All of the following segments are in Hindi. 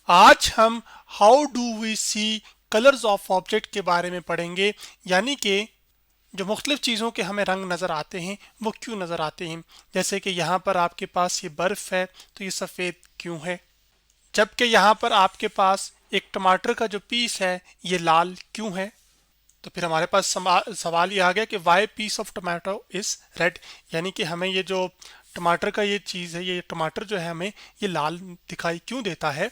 आज हम how do we see colours of object के बारे में पढ़ेंगे, यानी कि जो मुख्तलिफ चीज़ों के हमें रंग नज़र आते हैं वो क्यों नज़र आते हैं। जैसे कि यहाँ पर आपके पास ये बर्फ़ है तो ये सफ़ेद क्यों है, जबकि यहाँ पर आपके पास एक टमाटर का जो पीस है ये लाल क्यों है। तो फिर हमारे पास सवाल ये आ गया कि why piece of tomato is red, यानी कि हमें ये जो टमाटर का ये चीज़ है, ये टमाटर जो है हमें ये लाल दिखाई क्यों देता है।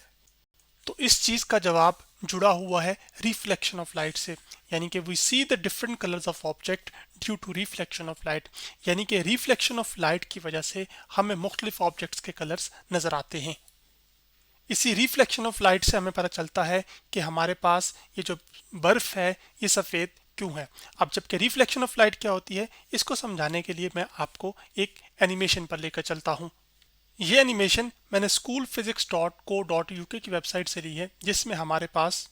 तो इस चीज़ का जवाब जुड़ा हुआ है रिफ्लेक्शन ऑफ लाइट से, यानी कि we see the different colours of object due to reflection of light, यानी कि रिफ्लेक्शन ऑफ लाइट की वजह से हमें मुख्तलिफ ऑब्जेक्ट्स के कलर्स नज़र आते हैं। इसी रिफ्लेक्शन ऑफ लाइट से हमें पता चलता है कि हमारे पास ये जो बर्फ़ है ये सफ़ेद क्यों है। अब जबकि रिफ्लेक्शन ऑफ लाइट क्या होती है, इसको समझाने के लिए मैं आपको एक एनिमेशन पर लेकर चलता हूँ। ये एनिमेशन मैंने schoolphysics.co.uk की वेबसाइट से ली है, जिसमें हमारे पास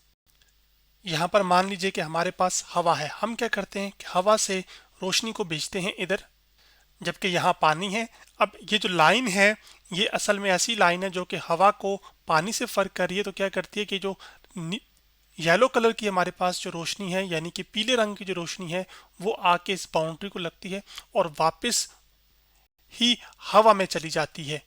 यहाँ पर मान लीजिए कि हमारे पास हवा है। हम क्या करते हैं कि हवा से रोशनी को भेजते हैं इधर, जबकि यहाँ पानी है। अब ये जो लाइन है ये असल में ऐसी लाइन है जो कि हवा को पानी से फ़र्क कर रही है। तो क्या करती है कि जो येलो कलर की हमारे पास जो रोशनी है, यानी कि पीले रंग की जो रोशनी है, वो आके इस बाउंड्री को लगती है और वापस ही हवा में चली जाती है।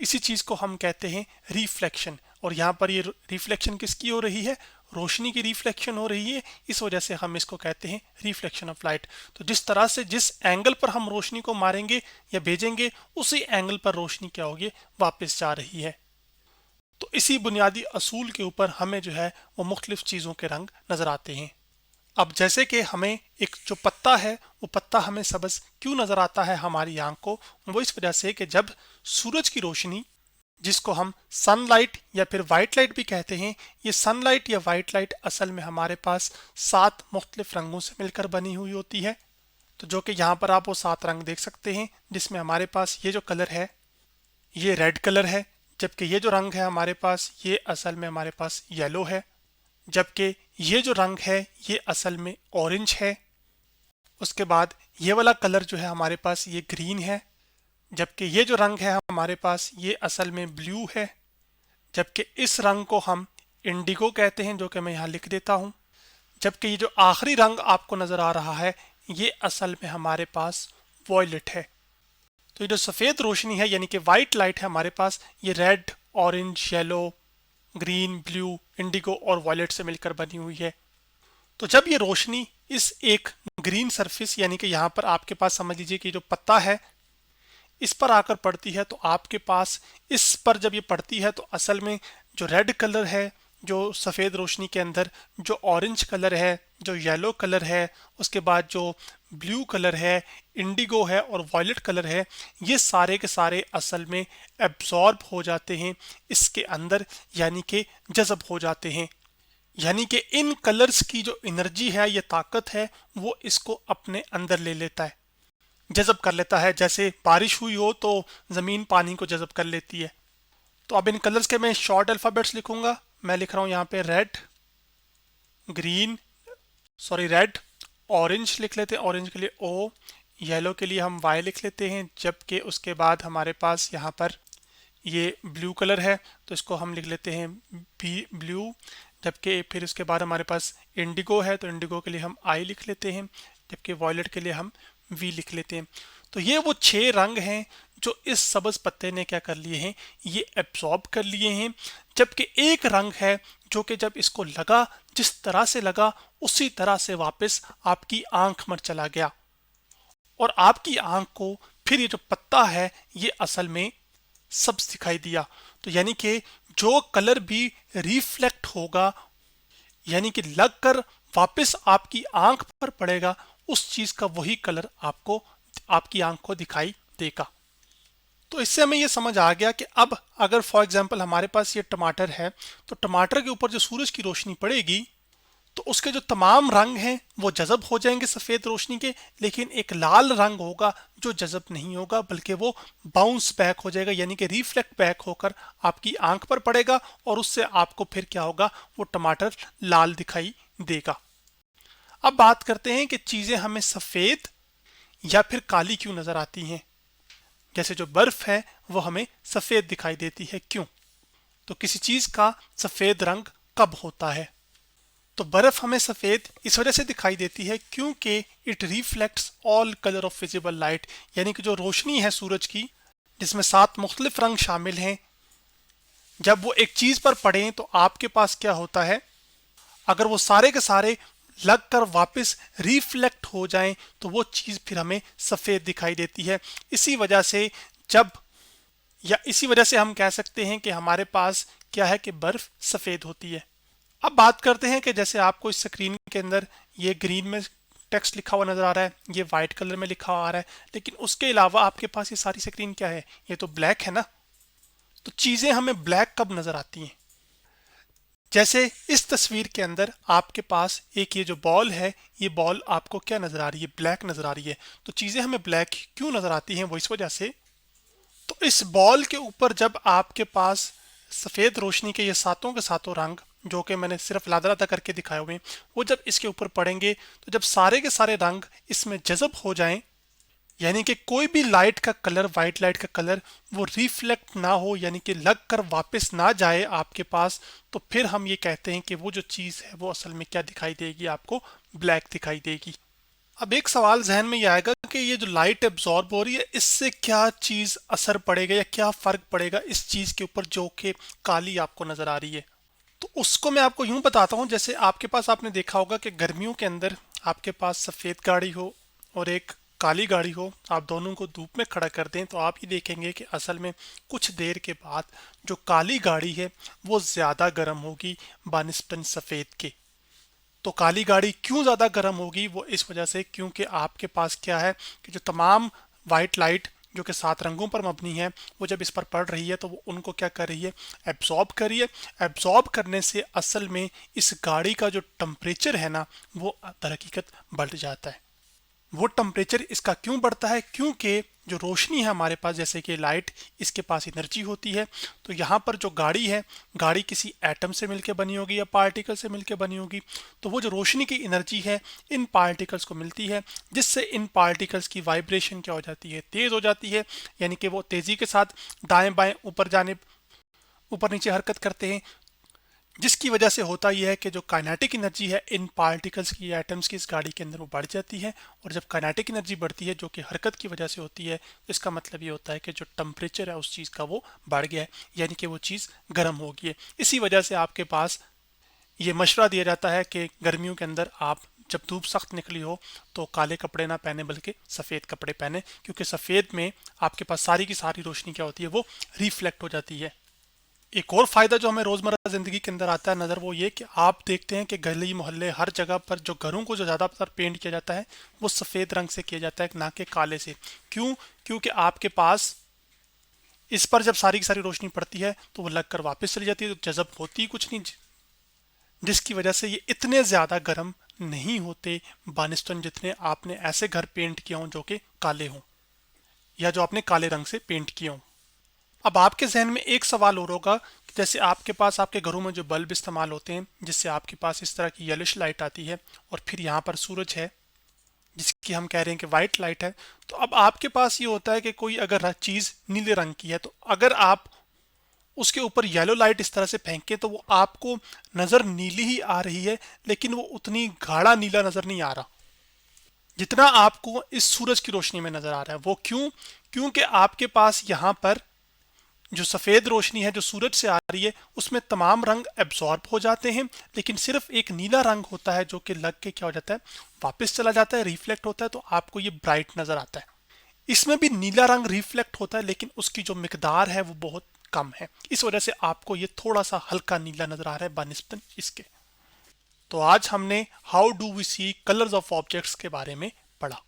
इसी चीज को हम कहते हैं रिफ्लेक्शन। और यहाँ पर ये रिफ्लेक्शन किसकी हो रही है, रोशनी की रिफ्लेक्शन हो रही है। इस वजह से हम इसको कहते हैं रिफ्लेक्शन ऑफ लाइट। तो जिस तरह से जिस एंगल पर हम रोशनी को मारेंगे या भेजेंगे, उसी एंगल पर रोशनी क्या होगी, वापस जा रही है। तो इसी बुनियादी असूल के ऊपर हमें जो है वो मुख्तलिफ चीज़ों के रंग नज़र आते हैं। अब जैसे कि हमें एक जो पत्ता है, वो पत्ता हमें सब्ज क्यों नज़र आता है हमारी आंख को, वो इस वजह से कि जब सूरज की रोशनी, जिसको हम सनलाइट या फिर वाइट लाइट भी कहते हैं, ये सनलाइट या वाइट लाइट असल में हमारे पास 7 मुख्तलिफ रंगों से मिलकर बनी हुई होती है। तो जो कि यहाँ पर आप वो 7 रंग देख सकते हैं, जिसमें हमारे पास ये जो कलर है ये रेड कलर है, जबकि ये जो रंग है हमारे पास ये असल में हमारे पास येलो है, जबकि ये जो रंग है ये असल में ऑरेंज है। उसके बाद ये वाला कलर जो है हमारे पास ये ग्रीन है, जबकि ये जो रंग है हमारे पास ये असल में ब्लू है, जबकि इस रंग को हम इंडिगो कहते हैं, जो कि मैं यहाँ लिख देता हूँ। जबकि ये जो आखिरी रंग आपको नज़र आ रहा है ये असल में हमारे पास वॉयलेट है। तो ये जो सफ़ेद रोशनी है यानी कि वाइट लाइट है हमारे पास, ये red, orange, yellow, green, blue, Indigo और वॉयलेट से मिलकर बनी हुई है। तो जब ये रोशनी इस एक ग्रीन सरफेस, यानी कि यहाँ पर आपके पास समझ लीजिए कि जो पत्ता है इस पर आकर पड़ती है, तो आपके पास इस पर जब ये पड़ती है तो असल में जो रेड कलर है, जो सफ़ेद रोशनी के अंदर, जो ऑरेंज कलर है, जो येलो कलर है, उसके बाद जो ब्लू कलर है, इंडिगो है और वॉयलेट कलर है, ये सारे के सारे असल में एब्जॉर्ब हो जाते हैं इसके अंदर, यानी कि जज़ब हो जाते हैं। यानी कि इन कलर्स की जो एनर्जी है, ये ताकत है, वो इसको अपने अंदर ले लेता है, जज़ब कर लेता है। जैसे बारिश हुई हो तो ज़मीन पानी को जज़ब कर लेती है। तो अब इन कलर्स के मैं शॉर्ट अल्फ़ाबेट्स लिखूंगा। मैं लिख रहा हूँ यहाँ पे red, green, sorry red, orange लिख लेते हैं, ऑरेंज के लिए ओ, येलो के लिए हम वाई लिख लेते हैं, जबकि उसके बाद हमारे पास यहाँ पर ये ब्लू कलर है तो इसको हम लिख लेते हैं बी ब्लू, जबकि फिर उसके बाद हमारे पास इंडिगो है तो इंडिगो के लिए हम आई लिख लेते हैं, जबकि वॉयलेट के लिए हम वी लिख लेते हैं। तो ये वो 6 रंग हैं जो इस सब्ज पत्ते ने क्या कर लिए हैं, ये एब्जॉर्ब कर लिए हैं। जबकि एक रंग है जो कि जब इसको लगा, जिस तरह से लगा उसी तरह से वापस आपकी आंख में चला गया और आपकी आंख को फिर ये जो पत्ता है ये असल में सब्ज दिखाई दिया। तो यानी कि जो कलर भी रिफ्लेक्ट होगा, यानी कि लगकर वापस आपकी आंख पर पड़ेगा, उस चीज का वही कलर आपको आपकी आंख को दिखाई देगा। तो इससे हमें यह समझ आ गया कि अब अगर फॉर एग्जांपल हमारे पास ये टमाटर है, तो टमाटर के ऊपर जो सूरज की रोशनी पड़ेगी तो उसके जो तमाम रंग हैं वो जज़ब हो जाएंगे सफ़ेद रोशनी के, लेकिन एक लाल रंग होगा जो जज़ब नहीं होगा, बल्कि वो बाउंस बैक हो जाएगा, यानी कि रिफ्लेक्ट बैक होकर आपकी आंख पर पड़ेगा और उससे आपको फिर क्या होगा, वो टमाटर लाल दिखाई देगा। अब बात करते हैं कि चीज़ें हमें सफ़ेद या फिर काली क्यों नज़र आती हैं। जैसे जो बर्फ़ है वो हमें सफ़ेद दिखाई देती है, क्यों? तो किसी चीज का सफेद रंग कब होता है? तो बर्फ हमें सफेद इस वजह से दिखाई देती है क्योंकि it reflects all colour of visible light, यानी कि जो रोशनी है सूरज की जिसमें 7 मुख्तलिफ रंग शामिल हैं, जब वो एक चीज पर पड़े तो आपके पास क्या होता है, अगर वो सारे के सारे लग कर वापस रिफ्लेक्ट हो जाएं तो वो चीज फिर हमें सफेद दिखाई देती है। इसी वजह से जब या इसी वजह से हम कह सकते हैं कि हमारे पास क्या है कि बर्फ सफेद होती है। अब बात करते हैं कि जैसे आपको इस स्क्रीन के अंदर ये ग्रीन में टेक्स्ट लिखा हुआ नजर आ रहा है, ये वाइट कलर में लिखा हुआ आ रहा है, लेकिन उसके अलावा आपके पास ये सारी स्क्रीन क्या है, ये तो ब्लैक है ना। तो चीजें हमें ब्लैक कब नजर आती हैं? जैसे इस तस्वीर के अंदर आपके पास एक ये जो बॉल है, ये बॉल आपको क्या नजर आ रही है, ब्लैक नजर आ रही है। तो चीजें हमें ब्लैक क्यों नजर आती हैं? वो इस वजह से, तो इस बॉल के ऊपर जब आपके पास सफेद रोशनी के ये सातों के सातों रंग, जो कि मैंने सिर्फ लादा लादा करके दिखाए हुए हैं, वो जब इसके ऊपर पड़ेंगे तो जब सारे के सारे रंग इसमें जज़ब हो जाएं, यानी कि कोई भी लाइट का कलर, वाइट लाइट का कलर वो रिफ्लेक्ट ना हो, यानी कि लग कर वापस ना जाए आपके पास, तो फिर हम ये कहते हैं कि वो जो चीज़ है वो असल में क्या दिखाई देगी, आपको ब्लैक दिखाई देगी। अब एक सवाल जहन में ये आएगा कि ये जो लाइट एब्जॉर्ब हो रही है इससे क्या चीज़ असर पड़ेगा या क्या फ़र्क पड़ेगा इस चीज़ के ऊपर जो कि काली आपको नज़र आ रही है। तो उसको मैं आपको यूं बताता हूं, जैसे आपके पास आपने देखा होगा कि गर्मियों के अंदर आपके पास सफ़ेद गाड़ी हो और एक काली गाड़ी हो, आप दोनों को धूप में खड़ा कर दें तो आप ये देखेंगे कि असल में कुछ देर के बाद जो काली गाड़ी है वो ज़्यादा गर्म होगी बानिस्बतन सफ़ेद के। तो काली गाड़ी क्यों ज़्यादा गर्म होगी? वो इस वजह से क्योंकि आपके पास क्या है कि जो तमाम वाइट लाइट जो कि 7 रंगों पर मबनी है, वो जब इस पर पड़ रही है तो वो उनको क्या कर रही है, एब्जॉर्ब कर रही है। एब्जॉर्ब करने से असल में इस गाड़ी का जो टेम्परेचर है ना वो दर हकीकत बढ़ जाता है। वो टेम्परेचर इसका क्यों बढ़ता है? क्योंकि जो रोशनी है हमारे पास, जैसे कि लाइट, इसके पास एनर्जी होती है। तो यहाँ पर जो गाड़ी है, गाड़ी किसी एटम से मिलकर बनी होगी या पार्टिकल से मिलकर बनी होगी। तो वो जो रोशनी की एनर्जी है इन पार्टिकल्स को मिलती है, जिससे इन पार्टिकल्स की वाइब्रेशन क्या हो जाती है, तेज़ हो जाती है, यानी कि वो तेज़ी के साथ दाएं बाएं ऊपर जाने ऊपर नीचे हरकत करते हैं, जिसकी वजह से होता यह है कि जो काइनेटिक एनर्जी है इन पार्टिकल्स की, एटम्स की, इस गाड़ी के अंदर वो बढ़ जाती है। और जब काइनेटिक एनर्जी बढ़ती है जो कि हरकत की वजह से होती है, तो इसका मतलब ये होता है कि जो टेम्परेचर है उस चीज़ का वो बढ़ गया है, यानी कि वो चीज़ गर्म हो गई है। इसी वजह से आपके पास ये मशवरा दिया जाता है कि गर्मियों के अंदर आप जब धूप सख्त निकली हो तो काले कपड़े ना पहने बल्कि सफ़ेद कपड़े पहने, क्योंकि सफ़ेद में आपके पास सारी की सारी रोशनी क्या होती है, वो रिफ्लेक्ट हो जाती है। एक और फायदा जो हमें रोजमर्रा जिंदगी के अंदर आता है नजर, वो ये कि आप देखते हैं कि गली मोहल्ले हर जगह पर जो घरों को जो ज्यादातर पेंट किया जाता है वो सफेद रंग से किया जाता है, ना कि काले से। क्यों? क्योंकि आपके पास इस पर जब सारी की सारी रोशनी पड़ती है तो वो लग कर वापस चली जाती है, तो जज़ब होती कुछ नहीं, जिसकी वजह से ये इतने ज्यादा गर्म नहीं होते बानिस्टन जितने आपने ऐसे घर पेंट किए हों जो कि काले हों या जो आपने काले रंग से पेंट किए हों। अब आपके जहन में एक सवाल और होगा कि जैसे आपके पास आपके घरों में जो बल्ब इस्तेमाल होते हैं जिससे आपके पास इस तरह की येलोश लाइट आती है, और फिर यहाँ पर सूरज है जिसकी हम कह रहे हैं कि वाइट लाइट है। तो अब आपके पास ये होता है कि कोई अगर चीज़ नीले रंग की है तो अगर आप उसके ऊपर येलो लाइट इस तरह से फेंकें तो वो आपको नज़र नीली ही आ रही है, लेकिन वो उतनी गाढ़ा नीला नज़र नहीं आ रहा जितना आपको इस सूरज की रोशनी में नज़र आ रहा है। वो क्यों? क्योंकि आपके पास यहाँ पर जो सफ़ेद रोशनी है जो सूरज से आ रही है उसमें तमाम रंग एब्जॉर्ब हो जाते हैं, लेकिन सिर्फ एक नीला रंग होता है जो कि लग के क्या हो जाता है, वापस चला जाता है, रिफ्लेक्ट होता है, तो आपको ये ब्राइट नज़र आता है। इसमें भी नीला रंग रिफ्लेक्ट होता है लेकिन उसकी जो मिकदार है वो बहुत कम है, इस वजह से आपको ये थोड़ा सा हल्का नीला नज़र आ रहा है बानिस्बतन इसके। तो आज हमने how do we see colours of objects के बारे में पढ़ा।